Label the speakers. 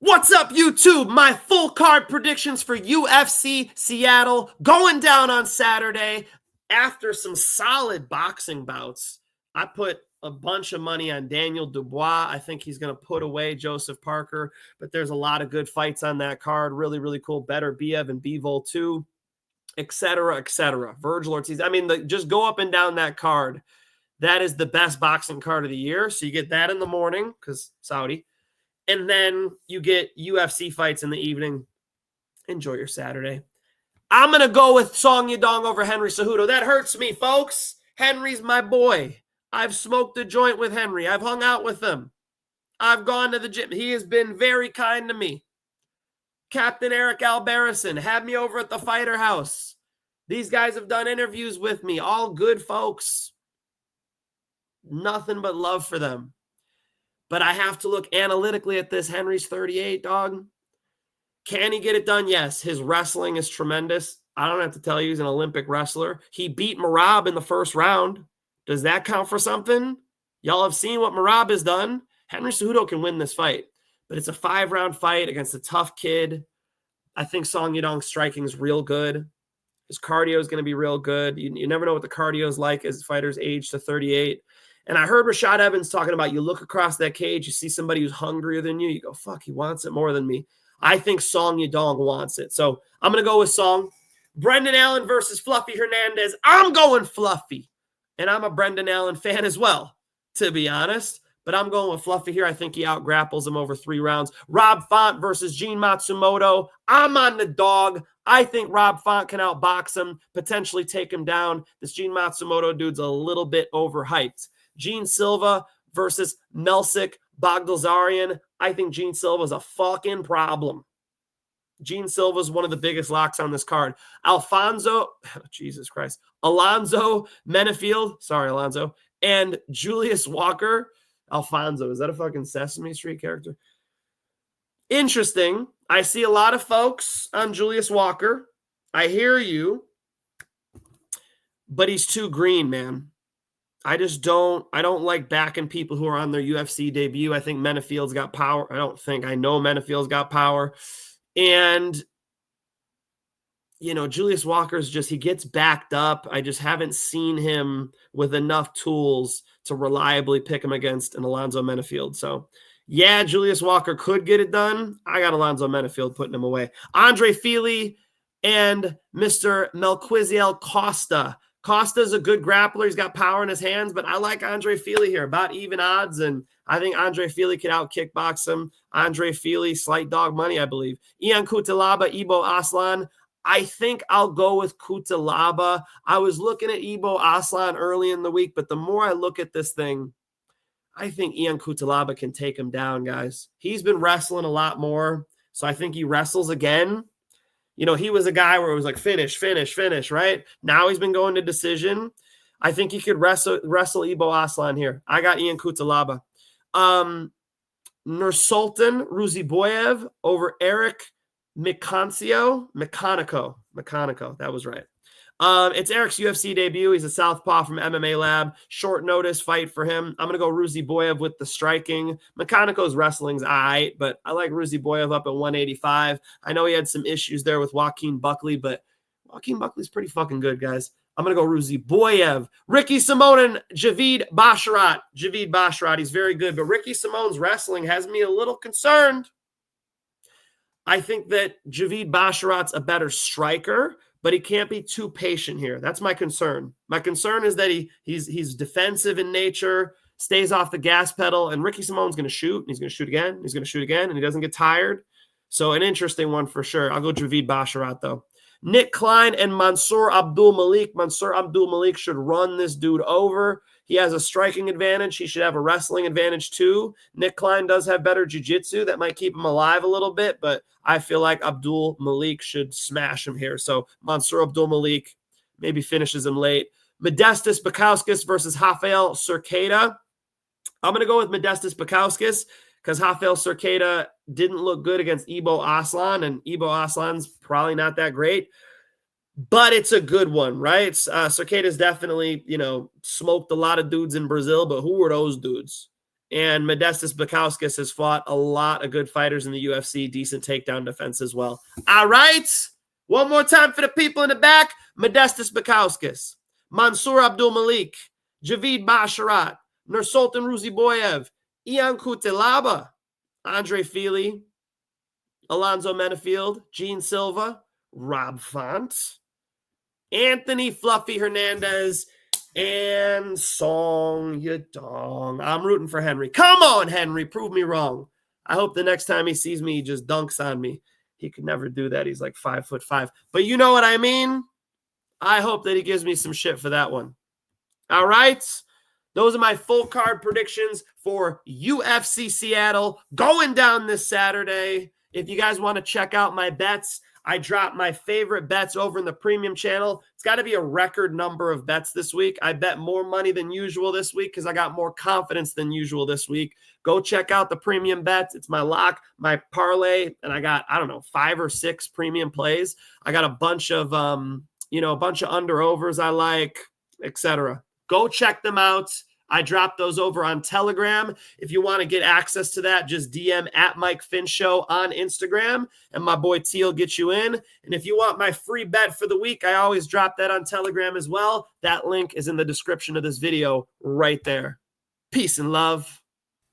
Speaker 1: What's up, YouTube? My full card predictions for UFC Seattle going down on Saturday. After some solid boxing bouts, I put a bunch of money on Daniel Dubois. I think he's going to put away Joseph Parker, but there's a lot of good fights on that card. Really, really cool. Better Biev and Bivol too, etc., etc. Virgil Ortiz. I mean, just go up and down that card. That is the best boxing card of the year. So you get that in the morning because Saudi. And then you get UFC fights in the evening. Enjoy your Saturday. I'm going to go with Song Yadong over Henry Cejudo. That hurts me, folks. Henry's my boy. I've smoked a joint with Henry. I've hung out with him. I've gone to the gym. He has been very kind to me. Captain Eric Albarracin had me over at the Fighter House. These guys have done interviews with me. All good folks. Nothing but love for them. But I have to look analytically at this. Henry's 38, dog. Can he get it done? Yes. His wrestling is tremendous. I don't have to tell you, he's an Olympic wrestler. He beat Merab in the first round. Does that count for something? Y'all have seen what Merab has done. Henry Cejudo can win this fight. But it's a 5-round fight against a tough kid. I think Song Yadong's striking is real good. His cardio is going to be real good. You never know what the cardio is like as fighters age to 38. And I heard Rashad Evans talking about you look across that cage, you see somebody who's hungrier than you. You go, fuck, he wants it more than me. I think Song Yadong wants it. So I'm going to go with Song. Brendan Allen versus Fluffy Hernandez. I'm going Fluffy. And I'm a Brendan Allen fan as well, to be honest. But I'm going with Fluffy here. I think he out-grapples him over 3 rounds. Rob Font versus Gene Matsumoto. I'm on the dog. I think Rob Font can outbox him, potentially take him down. This Gene Matsumoto dude's a little bit overhyped. Gene Silva versus Melsik Baghdasaryan. I think Gene Silva is a fucking problem. Gene Silva is one of the biggest locks on this card. Alonzo Menifield, sorry, Alonzo, and Julius Walker. Alfonso, is that a fucking Sesame Street character? Interesting. I see a lot of folks on Julius Walker. I hear you, but he's too green, man. I don't like backing people who are on their UFC debut. I think Menifield's got power. I know Menifield's got power. And, Julius Walker's he gets backed up. I just haven't seen him with enough tools to reliably pick him against an Alonzo Menifield. So, yeah, Julius Walker could get it done. I got Alonzo Menifield putting him away. Andre Fili and Mr. Melquiziel Costa. Costa's a good grappler. He's got power in his hands, but I like Andre Fili here. About even odds, and I think Andre Fili can out-kickbox him. Andre Fili, slight dog money, I believe. Ian Cutelaba, Ibo Aslan. I think I'll go with Cutelaba. I was looking at Ibo Aslan early in the week, but the more I look at this thing, I think Ian Cutelaba can take him down, guys. He's been wrestling a lot more, so I think he wrestles again. He was a guy where it was like finish, finish, finish, right? Now he's been going to decision. I think he could wrestle Ibo Aslan here. I got Ian Cutelaba. Nursulton, Ruziboev over Eric McConico. That was right. It's Eric's UFC debut. He's a southpaw from MMA Lab. Short notice fight for him. I'm going to go Ruziboev with the striking. McConico's wrestling's all right, but I like Ruziboev up at 185. I know he had some issues there with Joaquin Buckley, but Joaquin Buckley's pretty fucking good, guys. I'm going to go Ruziboev. Ricky Simón and Javid Basharat. Javid Basharat, he's very good, but Ricky Simon's wrestling has me a little concerned. I think that Javid Basharat's a better striker, but he can't be too patient here. That's my concern. My concern is that he's defensive in nature, stays off the gas pedal, and Ricky Simon's going to shoot, and he's going to shoot again, and he's going to shoot again, and he doesn't get tired. So an interesting one for sure. I'll go Javid Basharat, though. Nick Klein and Mansour Abdul-Malik. Mansour Abdul-Malik should run this dude over. He has a striking advantage. He should have a wrestling advantage too. Nick Klein does have better jiu-jitsu. That might keep him alive a little bit, but I feel like Abdul-Malik should smash him here. So Mansour Abdul-Malik maybe finishes him late. Modestas Bukauskas versus Raffael Cerqueira. I'm going to go with Modestas Bukauskas because Raffael Cerqueira didn't look good against Ibo Aslan, and Ibo Aslan's probably not that great. But it's a good one, right? Cerqueira's definitely, smoked a lot of dudes in Brazil, but who were those dudes? And Modestas Bukauskas has fought a lot of good fighters in the UFC, decent takedown defense as well. All right. One more time for the people in the back. Modestas Bukauskas, Mansour Abdul-Malik, Javid Basharat, Nursulton Ruziboev, Ian Cutelaba, Andre Fili, Alonzo Menifield, Gene Silva, Rob Font, Anthony Fluffy Hernandez, and Song Yadong. I'm rooting for Henry. Come on, Henry. Prove me wrong. I hope the next time he sees me, he just dunks on me. He could never do that. He's like 5'5". But you know what I mean? I hope that he gives me some shit for that one. All right. Those are my full card predictions for UFC Seattle going down this Saturday. If you guys want to check out my bets, I dropped my favorite bets over in the premium channel. It's got to be a record number of bets this week. I bet more money than usual this week because I got more confidence than usual this week. Go check out the premium bets. It's my lock, my parlay, and I got, I don't know, 5 or 6 premium plays. I got a bunch of, a bunch of under-overs I like, etc. Go check them out. I dropped those over on Telegram. If you want to get access to that, just DM at Mike Finch Show on Instagram, and my boy T will get you in. And if you want my free bet for the week, I always drop that on Telegram as well. That link is in the description of this video right there. Peace and love.